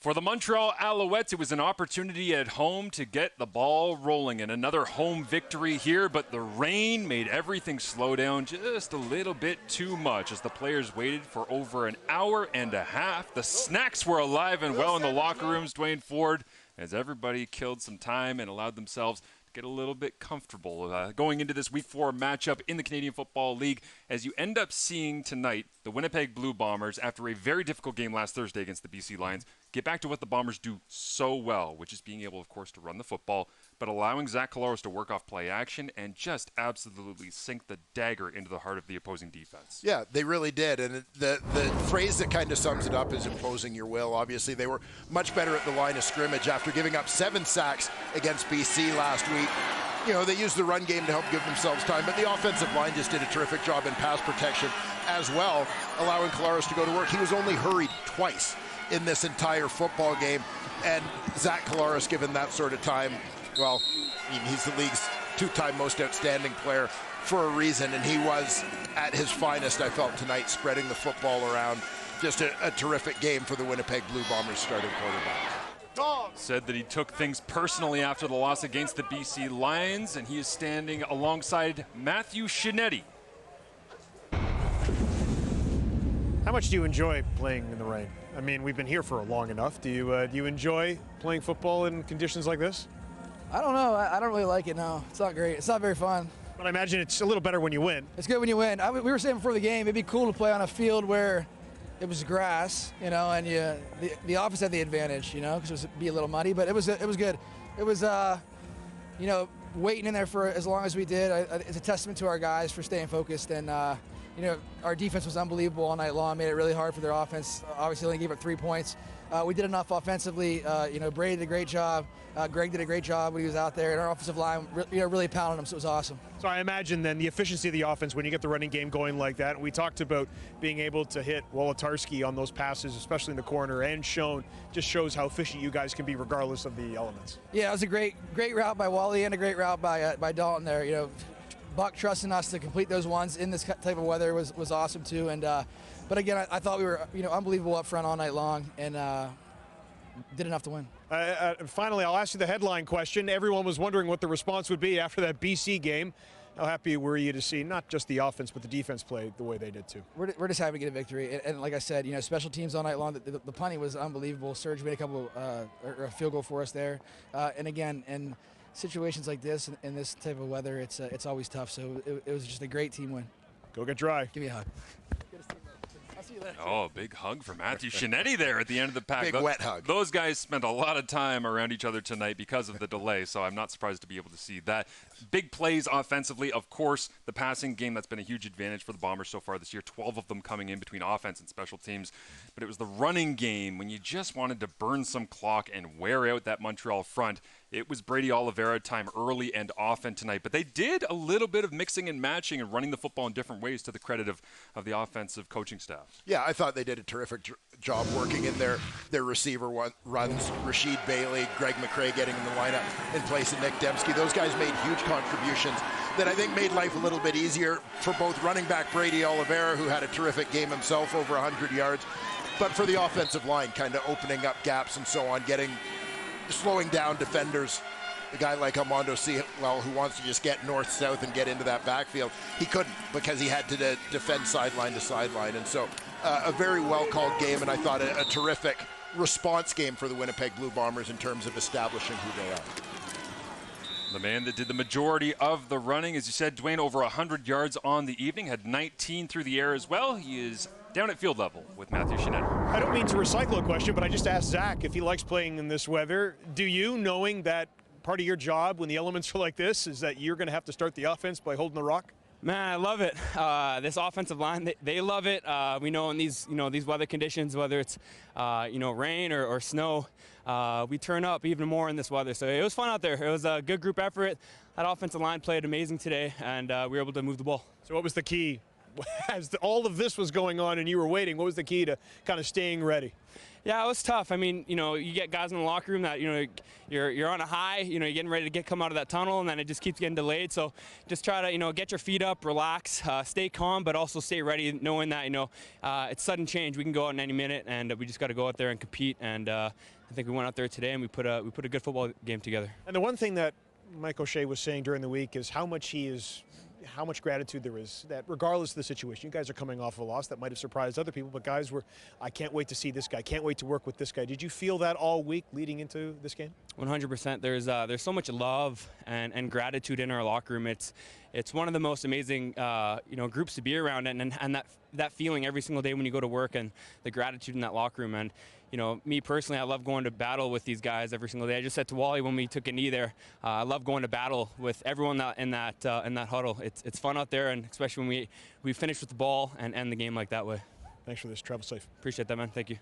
For the Montreal Alouettes, it was an opportunity at home to get the ball rolling, and another home victory here, but the rain made everything slow down just a little bit too much as the players waited for over an hour and a half. The snacks were alive and well in the locker rooms, Duane Ford, as everybody killed some time and allowed themselves to get a little bit comfortable going into this Week 4 matchup in the Canadian Football League, as you end up seeing tonight the Winnipeg Blue Bombers, after a very difficult game last Thursday against the BC Lions, get back to what the Bombers do so well, which is being able, of course, to run the football, but allowing Zach Collaros to work off play action and just absolutely sink the dagger into the heart of the opposing defense. Yeah, they really did. And the phrase that kind of sums it up is imposing your will. Obviously, they were much better at the line of scrimmage after giving up 7 sacks against BC last week. You know, they used the run game to help give themselves time, but the offensive line just did a terrific job in pass protection as well, allowing Collaros to go to work. He was only hurried twice in this entire football game, and Zach Collaros, given that sort of time, well, I mean, he's the league's 2-time most outstanding player for a reason, and he was at his finest, I felt, tonight, spreading the football around. Just a terrific game for the Winnipeg Blue Bombers starting quarterback. Said that he took things personally after the loss against the BC Lions, and he is standing alongside Matthew Shinetti. How much do you enjoy playing in the rain? I mean, we've been here for long enough. Do you enjoy playing football in conditions like this? I don't know. I don't really like it, no. It's not great. It's not very fun. But I imagine it's a little better when you win. It's good when you win. We were saying before the game, it'd be cool to play on a field where it was grass, you know, and the offense had the advantage, you know, because it would be a little muddy, but it was good. It was, you know, waiting in there for as long as we did. It's a testament to our guys for staying focused, and you know, our defense was unbelievable all night long, made it really hard for their offense. Obviously only gave up 3 points. We did enough offensively. You know, Brady did a great job. Greg did a great job when he was out there, and our offensive line really pounded them, so it was awesome. So I imagine then the efficiency of the offense when you get the running game going like that, and we talked about being able to hit Wolotarski on those passes, especially in the corner, and Schoen, just shows how efficient you guys can be regardless of the elements. Yeah, it was a great route by Wally and a great route by Dalton there. You know, Buck trusting us to complete those ones in this type of weather was awesome too. And but again, I thought we were, you know, unbelievable up front all night long, and did enough to win. Finally, I'll ask you the headline question. Everyone was wondering what the response would be after that BC game. How happy were you to see not just the offense but the defense play the way they did too? We're just happy to get a victory, and like I said, you know, special teams all night long. The punting was unbelievable. Serge made a couple or a field goal for us there, and again, in situations like this, in this type of weather, it's always tough. So it was just a great team win. Go get dry. Give me a hug. I'll see you later. Oh, a big hug for Matthew Shinetti there at the end of the pack. Big wet hug. Those guys spent a lot of time around each other tonight because of the delay, so I'm not surprised to be able to see that. Big plays offensively, of course, the passing game, that's been a huge advantage for the Bombers so far this year, 12 of them coming in between offense and special teams. But it was the running game when you just wanted to burn some clock and wear out that Montreal front. It was Brady Oliveira time early and often tonight, but they did a little bit of mixing and matching and running the football in different ways, to the credit of the offensive coaching staff. Yeah, I thought they did a terrific job working in their receiver runs. Rashid Bailey, Greg McCrae getting in the lineup in place of Nick Dembski. Those guys made huge contributions that I think made life a little bit easier for both running back Brady Oliveira, who had a terrific game himself, over 100 yards, but for the offensive line, kind of opening up gaps and so on, slowing down defenders. A guy like Armando Sewell, who wants to just get north-south and get into that backfield, he couldn't, because he had to defend sideline to sideline. And so a very well-called game, and I thought a terrific response game for the Winnipeg Blue Bombers in terms of establishing who they are. The man that did the majority of the running, as you said, Duane, over 100 yards on the evening, had 19 through the air as well. He is down at field level with Matthew Shinetti. I don't mean to recycle a question, but I just asked Zach if he likes playing in this weather. Do you, knowing that part of your job when the elements are like this is that you're going to have to start the offense by holding the rock? Man, I love it. This offensive line, they love it. We know in these weather conditions, whether it's rain or snow, we turn up even more in this weather. So it was fun out there. It was a good group effort. That offensive line played amazing today, and we were able to move the ball. So what was the key as all of this was going on and you were waiting, what was the key to kind of staying ready? Yeah, it was tough. I mean, you get guys in the locker room that, you're on a high, you're getting ready to come out of that tunnel, and then it just keeps getting delayed. So just try to, get your feet up, relax, stay calm, but also stay ready, knowing that, it's sudden change. We can go out in any minute, and we just got to go out there and compete. And I think we went out there today, and we put a good football game together. And the one thing that Mike O'Shea was saying during the week is how much gratitude there is, that regardless of the situation, you guys are coming off of a loss that might have surprised other people, but guys were, I can't wait to see this guy, can't wait to work with this guy. Did you feel that all week leading into this game? 100%. There's so much love and gratitude in our locker room. It's one of the most amazing groups to be around, and that feeling every single day when you go to work, and the gratitude in that locker room. And me personally, I love going to battle with these guys every single day. I just said to Wally when we took a knee there, I love going to battle with everyone in that huddle. It's fun out there, and especially when we finish with the ball and end the game like that way. Thanks for this. Travel safe. Appreciate that, man. Thank you.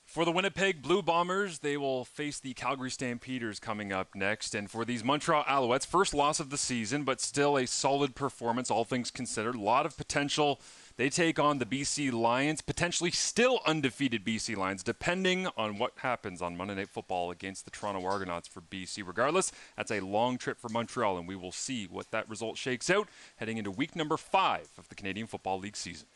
For the Winnipeg Blue Bombers, they will face the Calgary Stampeders coming up next. And for these Montreal Alouettes, first loss of the season, but still a solid performance, all things considered. A lot of potential. They take on the BC Lions, potentially still undefeated BC Lions, depending on what happens on Monday Night Football against the Toronto Argonauts for BC. Regardless, that's a long trip for Montreal, and we will see what that result shakes out heading into week number 5 of the Canadian Football League season.